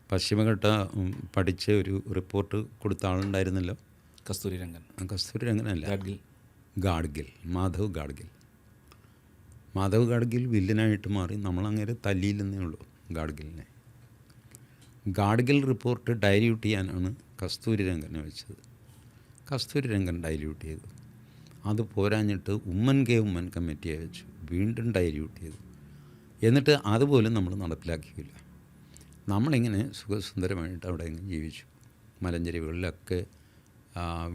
പശ്ചിമഘട്ട പഠിച്ച ഒരു റിപ്പോർട്ട് കൊടുത്ത ആളുണ്ടായിരുന്നല്ലോ, കസ്തൂരി രംഗനല്ല, ഗാഡ്ഗിൽ, മാധവ് ഗാഡ്ഗിൽ വില്ലനായിട്ട് മാറി. നമ്മളങ്ങനെ തല്ലിയില്ലെന്നേ ഉള്ളൂ ഗാഡ്ഗിലിനെ. ഗാഡ്ഗിൽ റിപ്പോർട്ട് ഡൈല്യൂട്ട് ചെയ്യാനാണ് കസ്തൂരി രംഗനെ വെച്ചത്. കസ്തൂരി രംഗൻ ഡൈല്യൂട്ട് ചെയ്തു. അത് പോരാഞ്ഞിട്ട് ഉമ്മൻ കമ്മിറ്റിയെ വെച്ചു, വീണ്ടും ഡൈല്യൂട്ട് ചെയ്തു. എന്നിട്ട് അതുപോലും നമ്മൾ നടപ്പിലാക്കിയില്ല. നമ്മളിങ്ങനെ സുഖസുന്ദരമായിട്ട് അവിടെ ജീവിച്ചു. മലഞ്ചെരിവുകളിലൊക്കെ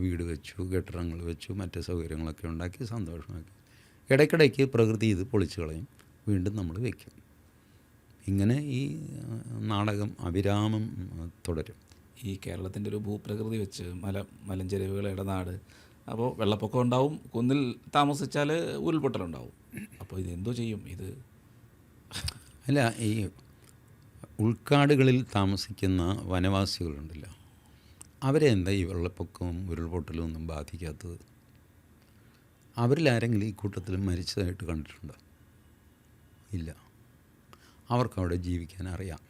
വീട് വെച്ചു, കെട്ടിടങ്ങൾ വെച്ചു, മറ്റ് സൗകര്യങ്ങളൊക്കെ ഉണ്ടാക്കി സന്തോഷമാക്കി. ഇടയ്ക്കിടയ്ക്ക് പ്രകൃതി ഇത് പൊളിച്ചു കളയും, വീണ്ടും നമ്മൾ വയ്ക്കും. ഇങ്ങനെ ഈ നാടകം അവിരാമം തുടരും. ഈ കേരളത്തിൻ്റെ ഒരു ഭൂപ്രകൃതി വെച്ച് മലഞ്ചെരിവുകൾ, ഇടനാട്, അപ്പോൾ വെള്ളപ്പൊക്കം ഉണ്ടാവും, കുന്നിൽ താമസിച്ചാൽ ഉരുൾപൊട്ടലുണ്ടാവും. അപ്പോൾ ഇതെന്തോ ചെയ്യും? ഇത് അല്ല, ഈ ഉൾക്കാടുകളിൽ താമസിക്കുന്ന വനവാസികളുണ്ടല്ലോ, അവരെ എന്താ ഈ വെള്ളപ്പൊക്കവും ഉരുൾപൊട്ടലും ഒന്നും ബാധിക്കാത്തത്? അവരിലാരെങ്കിലും ഈ കൂട്ടത്തിൽ മരിച്ചതായിട്ട് കണ്ടിട്ടുണ്ടോ? ഇല്ല. അവർക്കവിടെ ജീവിക്കാൻ അറിയാം,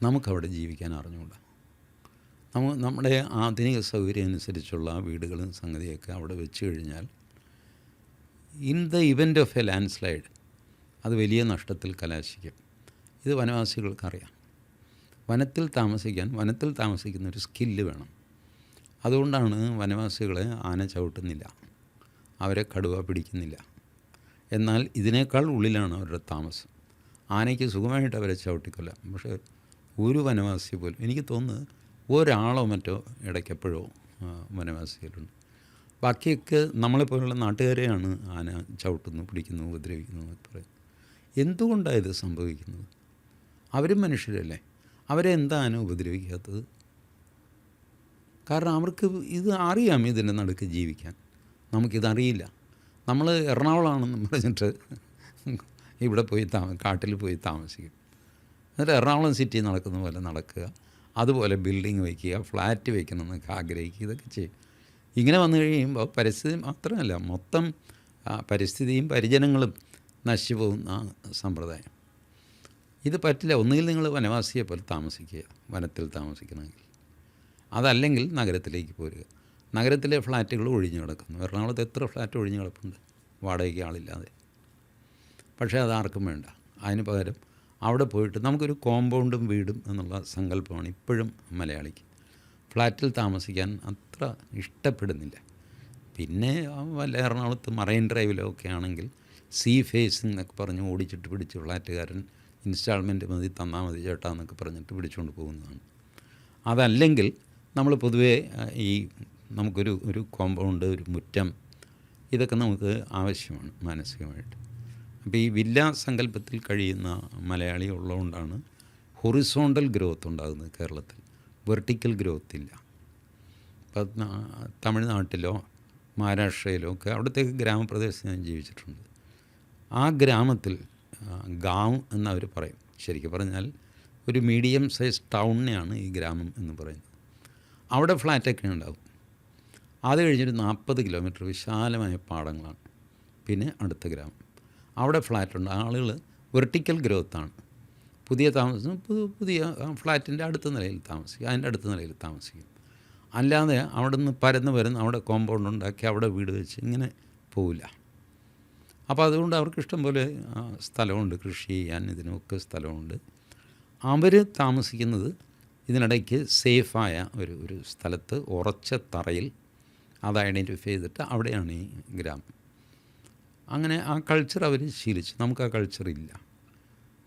നമുക്കവിടെ ജീവിക്കാൻ അറിഞ്ഞുകൂടാ. നമ്മുടെ ആധുനിക സൗകര്യം അനുസരിച്ചുള്ള വീടുകളും സംഗതിയൊക്കെ അവിടെ വെച്ച് കഴിഞ്ഞാൽ in the event of A land slide അത് വലിയ നഷ്ടത്തിൽ കലാശിക്കും. ഇത് വനവാസികൾക്കറിയാം. വനത്തിൽ താമസിക്കുന്ന ഒരു സ്കില്ല് വേണം. അതുകൊണ്ടാണ് വനവാസികളെ ആന ചവിട്ടുന്നില്ല, അവരെ കടുവ പിടിക്കുന്നില്ല. എന്നാൽ ഇതിനേക്കാൾ ഉള്ളിലാണ് അവരുടെ താമസം. ആനയ്ക്ക് സുഖമായിട്ട് അവരെ ചവിട്ടിക്കൊല്ലാം. പക്ഷേ ഒരു വനവാസി പോലും, എനിക്ക് തോന്നുന്നത് ഒരാളോ മറ്റോ ഇടയ്ക്കെപ്പോഴോ വനവാസികളുണ്ട്. ബാക്കിയൊക്കെ നമ്മളെപ്പോലുള്ള നാട്ടുകാരെയാണ് ആന ചവിട്ടുന്നു, പിടിക്കുന്നു, ഉപദ്രവിക്കുന്നു എന്നൊക്കെ പറയും. എന്തുകൊണ്ടാണ് ഇത് സംഭവിക്കുന്നത്? അവരും മനുഷ്യരല്ലേ, അവരെ എന്താ ആന ഉപദ്രവിക്കാത്തത്? കാരണം അവർക്ക് ഇത് അറിയാം, ഇതിൻ്റെ നടുക്ക് ജീവിക്കാൻ. നമുക്കിതറിയില്ല. നമ്മൾ എറണാകുളമാണെന്ന് പറഞ്ഞിട്ട് ഇവിടെ പോയി കാട്ടിൽ പോയി താമസിക്കും. എന്നിട്ട് എറണാകുളം സിറ്റി നടക്കുന്ന പോലെ നടക്കുക, അതുപോലെ ബിൽഡിങ് വയ്ക്കുക, ഫ്ലാറ്റ് വയ്ക്കണമെന്നൊക്കെ ആഗ്രഹിക്കുക, ഇതൊക്കെ ചെയ്യും. ഇങ്ങനെ വന്നു കഴിയുമ്പോൾ പരിസ്ഥിതി മാത്രമല്ല, മൊത്തം പരിസ്ഥിതിയും പരിജനങ്ങളും നശിച്ചു പോകുന്ന സമ്പ്രദായം. ഇത് പറ്റില്ല. ഒന്നുകിൽ നിങ്ങൾ വനവാസിയെ പോലെ താമസിക്കുക, വനത്തിൽ താമസിക്കണമെങ്കിൽ. അതല്ലെങ്കിൽ നഗരത്തിലേക്ക് പോരുക. നഗരത്തിലെ ഫ്ലാറ്റുകൾ ഒഴിഞ്ഞു കിടക്കുന്നു. എറണാകുളത്ത് എത്ര ഫ്ലാറ്റ് ഒഴിഞ്ഞു കിടപ്പുണ്ട് വാടകയ്ക്ക് ആളില്ലാതെ. പക്ഷേ അതാർക്കും വേണ്ട. അതിന് പകരം അവിടെ പോയിട്ട് നമുക്കൊരു കോമ്പൗണ്ടും വീടും എന്നുള്ള സങ്കല്പമാണ് ഇപ്പോഴും മലയാളിക്ക്. ഫ്ലാറ്റിൽ താമസിക്കാൻ അത്ര ഇഷ്ടപ്പെടുന്നില്ല. പിന്നെ വല്ല എറണാകുളത്ത് മറൈൻ ഡ്രൈവിലൊക്കെ ആണെങ്കിൽ സീ ഫേസിംഗ് എന്നൊക്കെ പറഞ്ഞ് ഓടിച്ചിട്ട് പിടിച്ച് ഫ്ലാറ്റുകാരൻ ഇൻസ്റ്റാൾമെൻറ്റ് മതി തന്നാൽ മതി ചേട്ടാ എന്നൊക്കെ പറഞ്ഞിട്ട് പിടിച്ചുകൊണ്ട് പോകുന്നതാണ്. അതല്ലെങ്കിൽ നമ്മൾ പൊതുവേ നമുക്കൊരു കോമ്പൗണ്ട്, ഒരു മുറ്റം, ഇതൊക്കെ നമുക്ക് ആവശ്യമാണ് മാനസികമായിട്ട്. അപ്പോൾ ഈ വില്ലാ സങ്കല്പത്തിൽ കഴിയുന്ന മലയാളി ഉള്ളതുകൊണ്ടാണ് ഹൊറിസോണ്ടൽ ഗ്രോത്ത് ഉണ്ടാകുന്നത് കേരളത്തിൽ. വെർട്ടിക്കൽ ഗ്രോത്ത് ഇല്ല. ഇപ്പം തമിഴ്നാട്ടിലോ മഹാരാഷ്ട്രയിലോ ഒക്കെ അവിടുത്തേക്ക് ഗ്രാമപ്രദേശത്ത് ഞാൻ ജീവിച്ചിട്ടുണ്ട്. ആ ഗ്രാമത്തിൽ ഗാവ് എന്നവർ പറയും. ശരിക്കും പറഞ്ഞാൽ ഒരു മീഡിയം സൈസ് ടൗണിനെയാണ് ഈ ഗ്രാമം എന്ന് പറയുന്നത്. അവിടെ ഫ്ലാറ്റൊക്കെ ഉണ്ടാകും. അത് കഴിഞ്ഞൊരു 40 കിലോമീറ്റർ വിശാലമായ പാടങ്ങളാണ്. പിന്നെ അടുത്ത ഗ്രാമം, അവിടെ ഫ്ലാറ്റുണ്ട്. ആളുകൾ വെർട്ടിക്കൽ ഗ്രോത്താണ്. പുതിയ താമസം പുതിയ ഫ്ലാറ്റിൻ്റെ അടുത്ത നിലയിൽ താമസിക്കും, അതിൻ്റെ അടുത്ത നിലയിൽ താമസിക്കും. അല്ലാതെ അവിടെ നിന്ന് പരന്ന് അവിടെ കോമ്പൗണ്ട് ഉണ്ടാക്കി അവിടെ വീട് വെച്ച് ഇങ്ങനെ പോവില്ല. അപ്പോൾ അതുകൊണ്ട് അവർക്ക് ഇഷ്ടം പോലെ സ്ഥലമുണ്ട്, കൃഷി ചെയ്യാൻ ഇതിനൊക്കെ സ്ഥലമുണ്ട്. അവർ താമസിക്കുന്നത് ഇതിനിടയ്ക്ക് സേഫായ ഒരു സ്ഥലത്ത്, ഉറച്ച തറയിൽ. അത് ഐഡൻറ്റിഫൈ ചെയ്തിട്ട് അവിടെയാണ് ഈ ഗ്രാമം. അങ്ങനെ ആ കൾച്ചർ അവർ ശീലിച്ചു. നമുക്ക് ആ കൾച്ചറില്ല.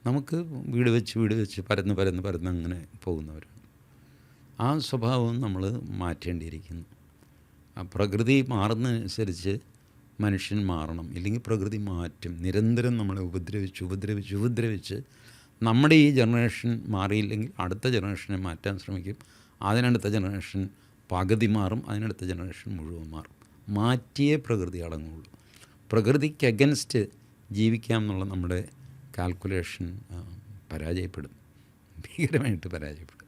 നമുക്ക് വീട് വെച്ച് പരന്ന് അങ്ങനെ പോകുന്നവരാണ്. ആ സ്വഭാവം നമ്മൾ മാറ്റേണ്ടിയിരിക്കുന്നു. ആ പ്രകൃതി മാറുന്നതനുസരിച്ച് മനുഷ്യൻ മാറണം, ഇല്ലെങ്കിൽ പ്രകൃതി മാറ്റും. നിരന്തരം നമ്മളെ ഉപദ്രവിച്ച് നമ്മുടെ ഈ ജനറേഷൻ മാറിയില്ലെങ്കിൽ അടുത്ത ജനറേഷനെ മാറ്റാൻ ശ്രമിക്കും. അതിനടുത്ത ജനറേഷൻ പകുതി മാറും, അതിനടുത്ത ജനറേഷൻ മുഴുവൻ മാറും. മാറ്റിയേ പ്രകൃതി അടങ്ങുള്ളൂ. പ്രകൃതിക്ക് അഗൻസ്റ്റ് ജീവിക്കാം എന്നുള്ള നമ്മുടെ കാൽക്കുലേഷൻ പരാജയപ്പെടും, ഭീകരമായിട്ട് പരാജയപ്പെടും.